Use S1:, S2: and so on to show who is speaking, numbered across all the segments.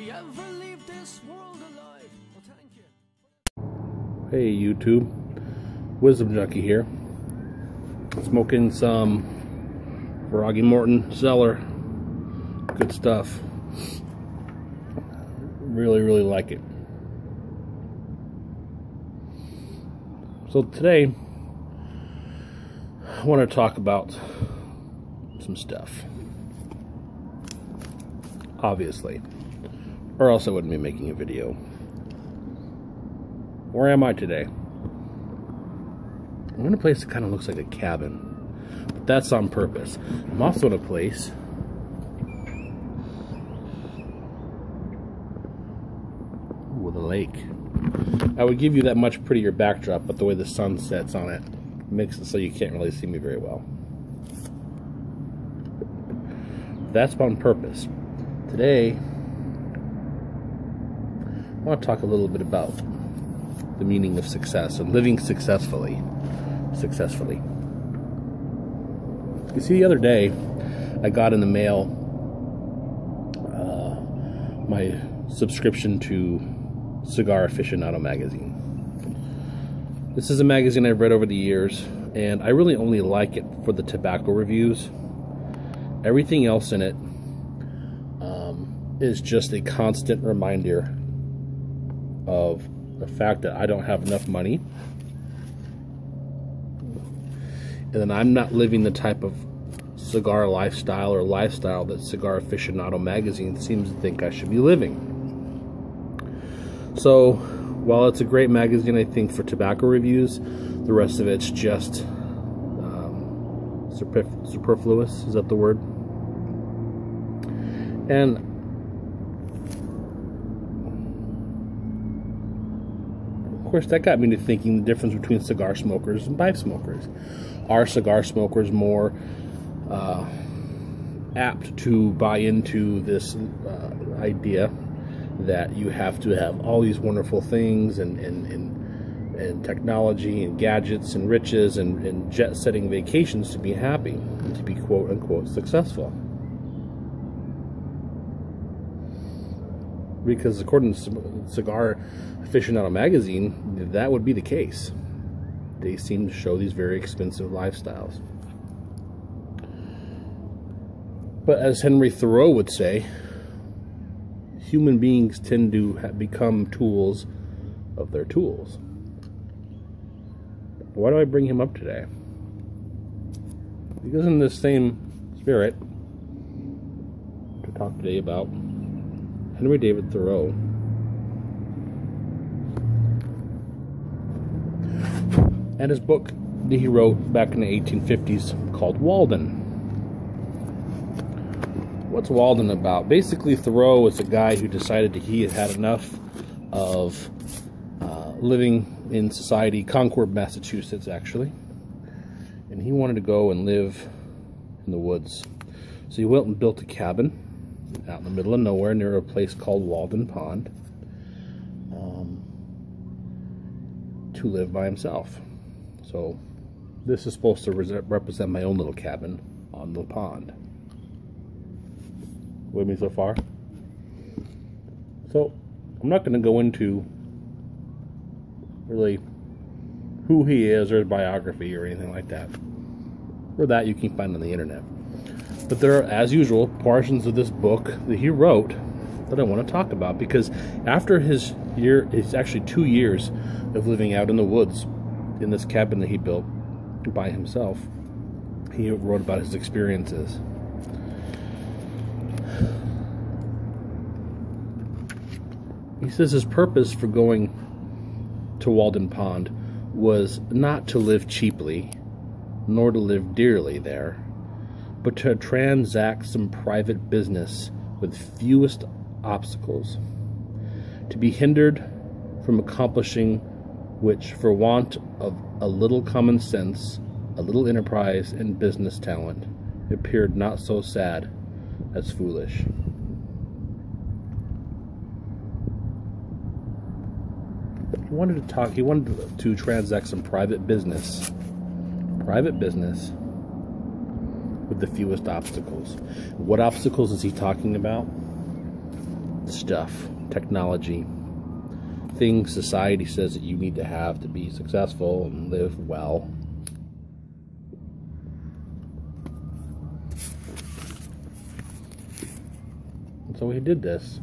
S1: we ever leave this world alive? Well, thank you.
S2: Hey YouTube, Wisdom Junkie here. Smoking some Frog Morton cellar. Good stuff. Really like it. So today I want to talk about some stuff. Obviously, or else I wouldn't be making a video. Where am I today? I'm in a place that kind of looks like a cabin, but that's on purpose. I'm also in a place with a lake. I would give you that much prettier backdrop, but the way the sun sets on it makes it so you can't really see me very well. That's on purpose. Today, I want to talk a little bit about the meaning of success and living successfully. You see, the other day, I got in the mail my subscription to Cigar Aficionado magazine. This is a magazine I've read over the years, and I really only like it for the tobacco reviews. Everything else in it is just a constant reminder of the fact that I don't have enough money, and that I'm not living the type of cigar lifestyle or lifestyle that Cigar Aficionado magazine seems to think I should be living. So while it's a great magazine, I think, for tobacco reviews, the rest of it's just superfluous. Is that the word? And of course, that got me to thinking the difference between cigar smokers and pipe smokers. Are cigar smokers more apt to buy into this idea that you have to have all these wonderful things and technology and gadgets and riches and jet-setting vacations to be happy and to be quote-unquote successful? Because according to Cigar Aficionado magazine, that would be the case. They seem to show these very expensive lifestyles. But as Henry Thoreau would say, human beings tend to become tools of their tools. Why do I bring him up today? Because in this same spirit, to talk today about Henry David Thoreau. And his book that he wrote back in the 1850s called Walden. What's Walden about? Basically, Thoreau was a guy who decided that he had had enough of living in society, Concord, Massachusetts, actually. And he wanted to go and live in the woods. So he went and built a cabin out in the middle of nowhere near a place called Walden Pond to live by himself. So this is supposed to represent my own little cabin on the pond. With me so far? So I'm not going to go into really who he is or his biography or anything like that. Or that you can find on the internet. But there are, as usual, portions of this book that he wrote that I want to talk about, because after it's actually 2 years of living out in the woods in this cabin that he built by himself, he wrote about his experiences. He says his purpose for going to Walden Pond was not to live cheaply, nor to live dearly there, but to transact some private business with fewest obstacles, to be hindered from accomplishing which, for want of a little common sense, a little enterprise and business talent, appeared not so sad as foolish. He wanted to transact some private business with the fewest obstacles. What obstacles is he talking about? stuff, technology, things society says that you need to have to be successful and live well. And so he did this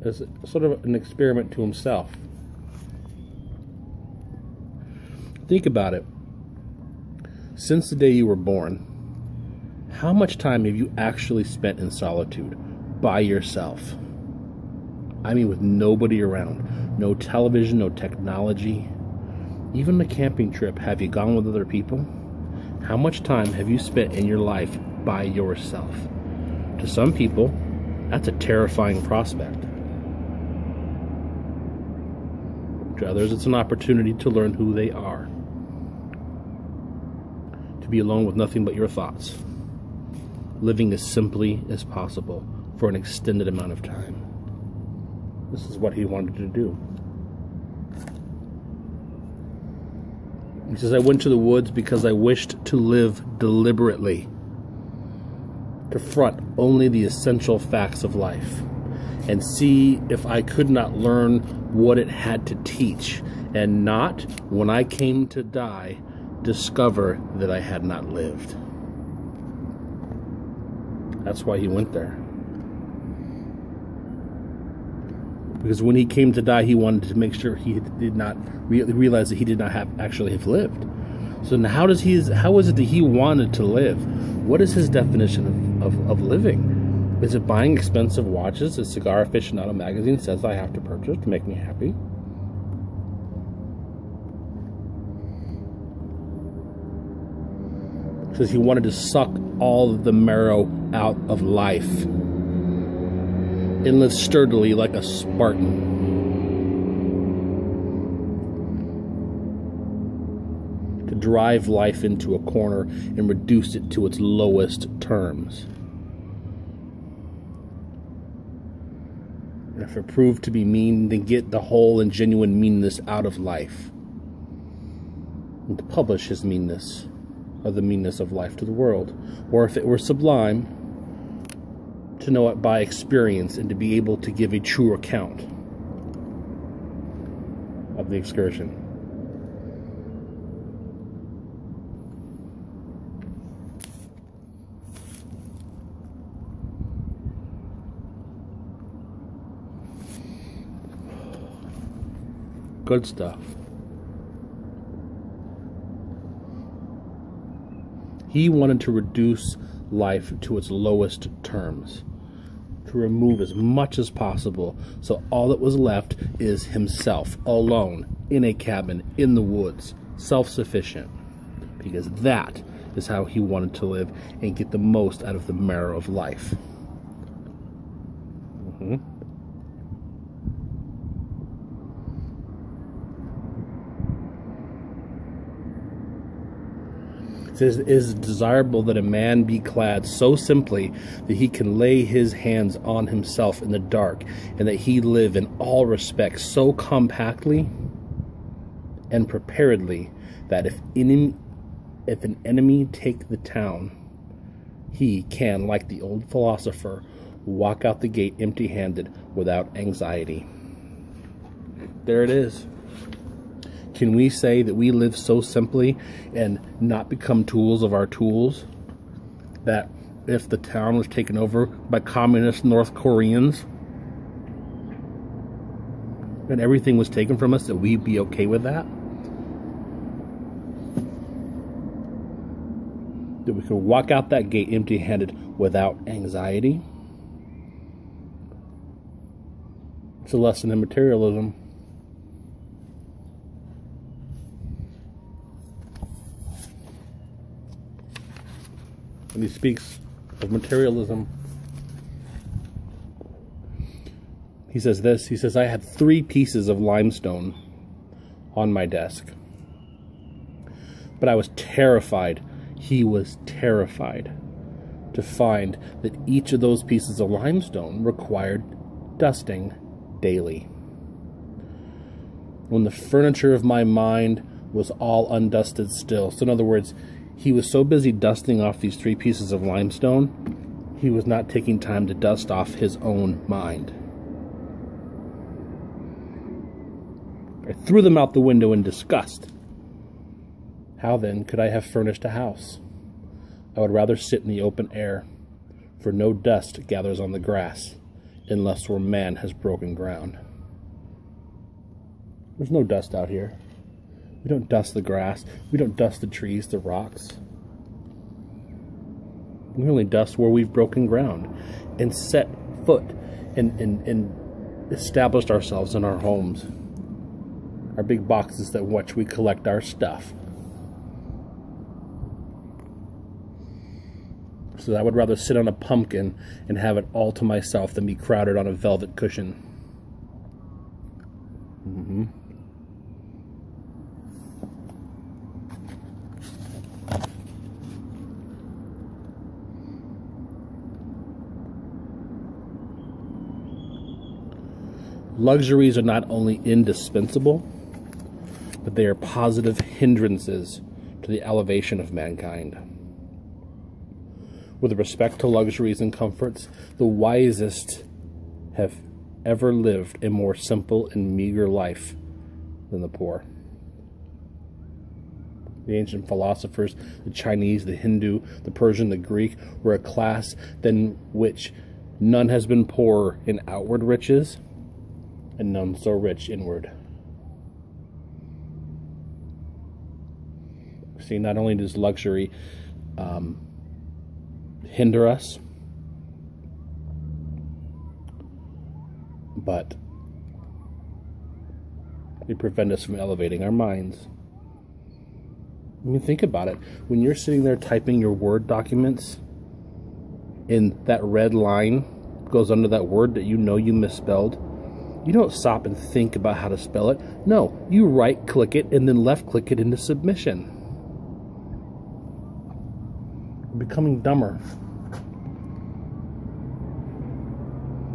S2: as sort of an experiment to himself. Think about it. Since the day you were born, how much time have you actually spent in solitude, by yourself? I mean, with nobody around. No television, no technology. Even a camping trip, have you gone with other people? How much time have you spent in your life by yourself? To some people, that's a terrifying prospect. To others, it's an opportunity to learn who they are. To be alone with nothing but your thoughts. Living as simply as possible for an extended amount of time. This is what he wanted to do. He says, I went to the woods because I wished to live deliberately. To front only the essential facts of life. And see if I could not learn what it had to teach. And not, when I came to die, discover that I had not lived. That's why he went there. Because when he came to die, he wanted to make sure he did not realize that he did not actually have lived. So now how is it that he wanted to live? What is his definition of living? Is it buying expensive watches that Cigar Aficionado magazine says I have to purchase to make me happy? It says he wanted to suck all of the marrow out of life and live sturdily like a Spartan. To drive life into a corner and reduce it to its lowest terms. And if it proved to be mean, then get the whole and genuine meanness out of life. And to publish his meanness, or the meanness of life, to the world. Or if it were sublime, to know it by experience and to be able to give a true account of the excursion. Good stuff. He wanted to reduce life to its lowest terms, to remove as much as possible, so all that was left is himself, alone, in a cabin, in the woods, self-sufficient, because that is how he wanted to live and get the most out of the marrow of life. It is desirable that a man be clad so simply that he can lay his hands on himself in the dark, and that he live in all respects so compactly and preparedly that if an enemy take the town, he can, like the old philosopher, walk out the gate empty-handed without anxiety. There it is. Can we say that we live so simply and not become tools of our tools? That if the town was taken over by communist North Koreans and everything was taken from us, that we'd be okay with that? That we could walk out that gate empty-handed without anxiety? It's a lesson in materialism. And he speaks of materialism. He says this, he says, I had 3 pieces of limestone on my desk. But I was terrified, he was terrified, to find that each of those pieces of limestone required dusting daily. When the furniture of my mind was all undusted still. So in other words, he was so busy dusting off these 3 pieces of limestone he was not taking time to dust off his own mind. I threw them out the window in disgust. How then could I have furnished a house? I would rather sit in the open air, for no dust gathers on the grass, unless where man has broken ground. There's no dust out here. We don't dust the grass. We don't dust the trees, the rocks. We only dust where we've broken ground and set foot and established ourselves in our homes, our big boxes that which we collect our stuff. So I would rather sit on a pumpkin and have it all to myself than be crowded on a velvet cushion. Luxuries are not only indispensable, but they are positive hindrances to the elevation of mankind. With respect to luxuries and comforts, the wisest have ever lived a more simple and meager life than the poor. The ancient philosophers, the Chinese, the Hindu, the Persian, the Greek, were a class than which none has been poorer in outward riches, and none so rich inward. See, not only does luxury hinder us, but they prevent us from elevating our minds. I mean, think about it. When you're sitting there typing your Word documents, and that red line goes under that word that you know you misspelled, you don't stop and think about how to spell it. No, you right-click it and then left-click it into submission. We're becoming dumber.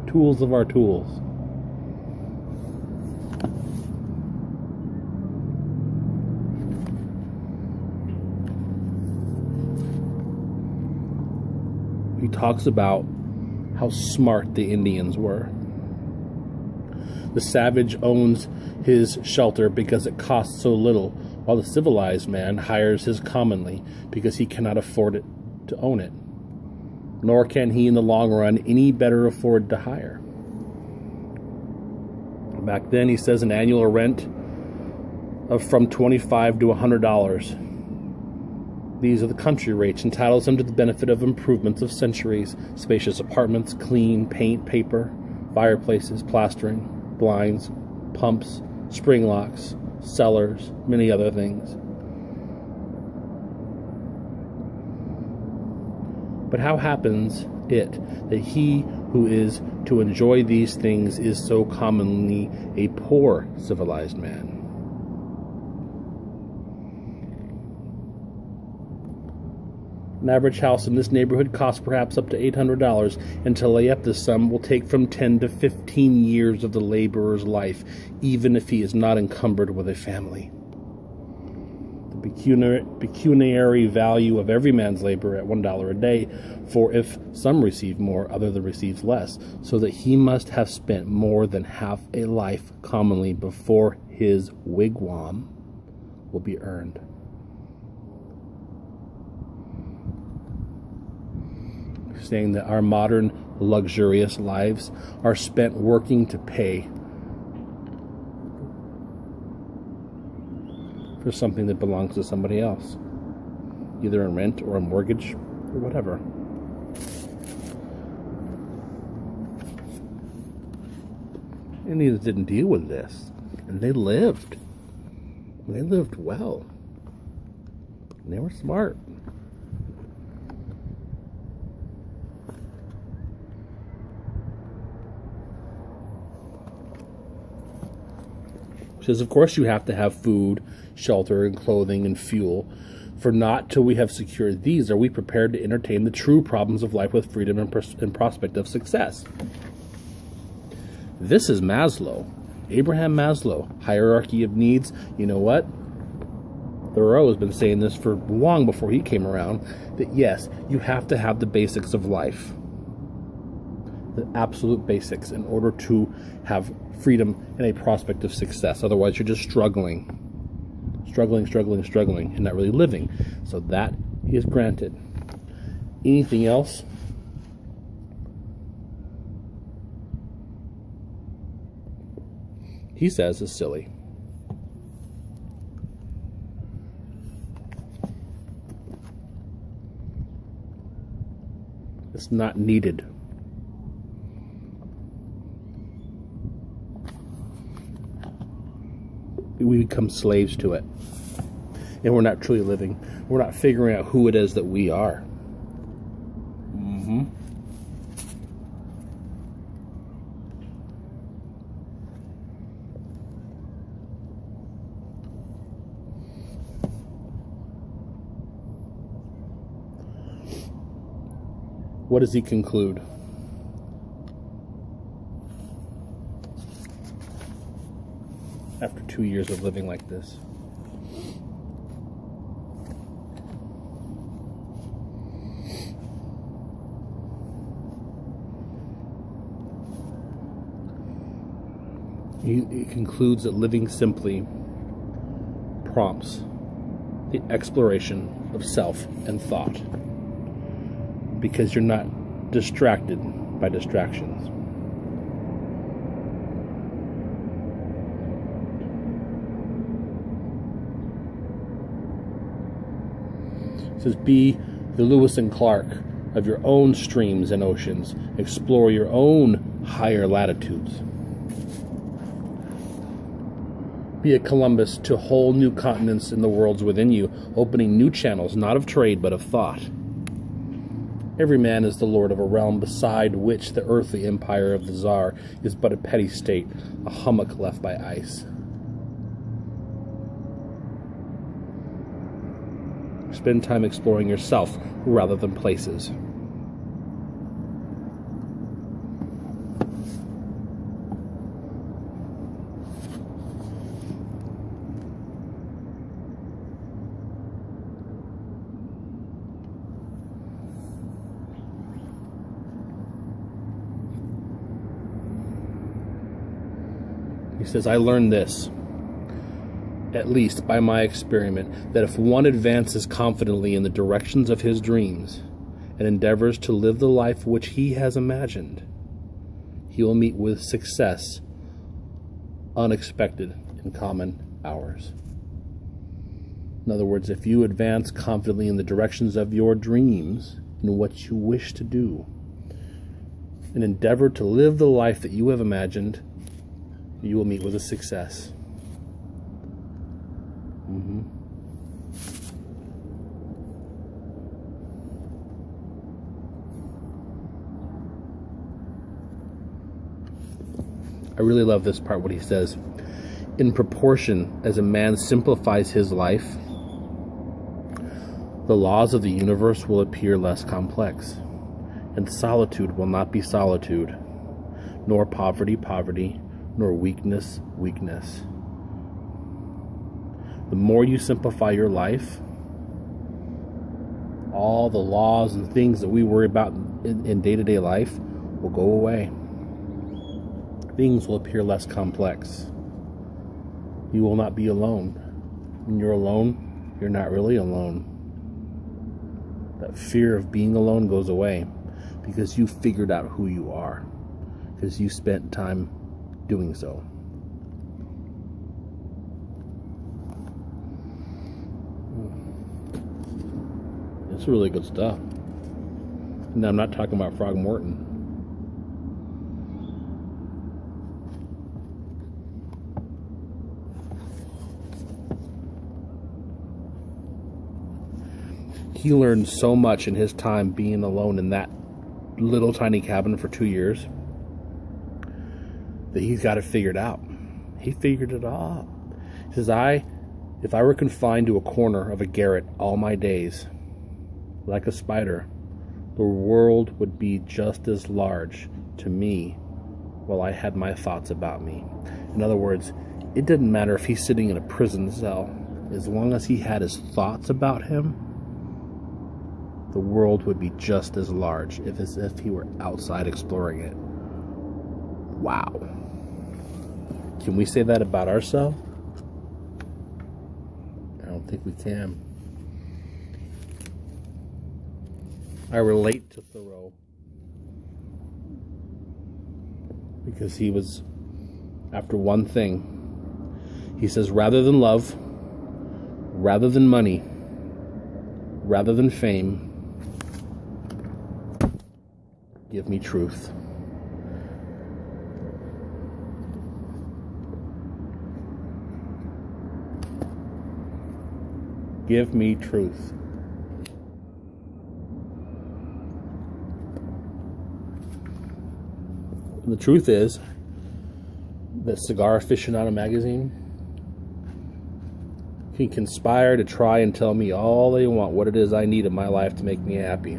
S2: Tools of our tools. He talks about how smart the Indians were. The savage owns his shelter because it costs so little, while the civilized man hires his commonly because he cannot afford it to own it. Nor can he in the long run any better afford to hire. Back then, he says, an annual rent of from $25 to $100. These are the country rates, entitles him to the benefit of improvements of centuries, spacious apartments, clean paint, paper, fireplaces, plastering, blinds, pumps, spring locks, cellars, many other things. But how happens it that he who is to enjoy these things is so commonly a poor civilized man? An average house in this neighborhood costs perhaps up to $800, and to lay up this sum will take from 10 to 15 years of the laborer's life, even if he is not encumbered with a family. The pecuniary value of every man's labor at $1 a day, for if some receive more, other receives less, so that he must have spent more than half a life commonly before his wigwam will be earned. Saying that our modern luxurious lives are spent working to pay for something that belongs to somebody else, either in rent or a mortgage or whatever. Indians didn't deal with this, and they lived well, and they were smart. Says, of course you have to have food, shelter, and clothing, and fuel, for not till we have secured these are we prepared to entertain the true problems of life with freedom and prospect of success. This is Maslow, Abraham Maslow, hierarchy of needs. You know what? Thoreau has been saying this for long before he came around, that yes, you have to have the basics of life. the absolute basics in order to have freedom and a prospect of success. Otherwise, you're just struggling, and not really living. So that is granted. Anything else? He says is silly. It's not needed. We become slaves to it. And we're not truly living. We're not figuring out who it is that we are. What does he conclude? After 2 years of living like this. He concludes that living simply prompts the exploration of self and thought, because you're not distracted by distractions. It says, be the Lewis and Clark of your own streams and oceans. Explore your own higher latitudes. Be a Columbus to whole new continents in the worlds within you, opening new channels, not of trade, but of thought. Every man is the lord of a realm beside which the earthly empire of the Tsar is but a petty state, a hummock left by ice. Spend time exploring yourself rather than places. He says, I learned this, at least by my experiment, that if one advances confidently in the directions of his dreams and endeavors to live the life which he has imagined, he will meet with success unexpected in common hours. In other words, if you advance confidently in the directions of your dreams and what you wish to do, and endeavor to live the life that you have imagined, you will meet with a success. I really love this part, what he says. In proportion as a man simplifies his life, the laws of the universe will appear less complex, and solitude will not be solitude, nor poverty, poverty, nor weakness, weakness. The more you simplify your life, all the laws and things that we worry about in day-to-day life will go away. Things will appear less complex. You will not be alone. When you're alone, you're not really alone. That fear of being alone goes away because you figured out who you are, because you spent time doing so. It's really good stuff. And I'm not talking about Frog Morton. He learned so much in his time being alone in that little tiny cabin for 2 years that he's got it figured out. He figured it all out. He says, if I were confined to a corner of a garret all my days, like a spider, the world would be just as large to me while I had my thoughts about me. In other words, it didn't matter if he's sitting in a prison cell. As long as he had his thoughts about him, the world would be just as large as if he were outside exploring it. Wow. Can we say that about ourselves? I don't think we can. I relate to Thoreau because he was after one thing. He says, rather than love, rather than money, rather than fame, give me truth. Give me truth. The truth is that Cigar Aficionado magazine can conspire to try and tell me all they want what it is I need in my life to make me happy.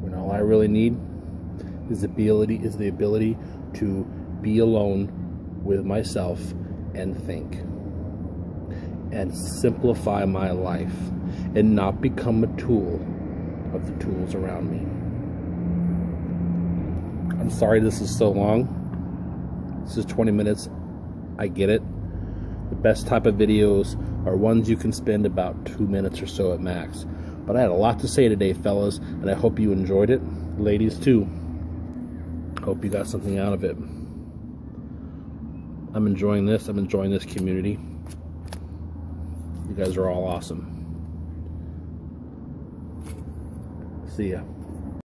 S2: When all I really need is the ability to be alone with myself and think and simplify my life and not become a tool of the tools around me. I'm sorry this is so long. This is 20 minutes. I get it. The best type of videos are ones you can spend about 2 minutes or so at max. But I had a lot to say today, fellas, and I hope you enjoyed it. Ladies, too. Hope you got something out of it. I'm enjoying this. I'm enjoying this community. You guys are all awesome. See ya.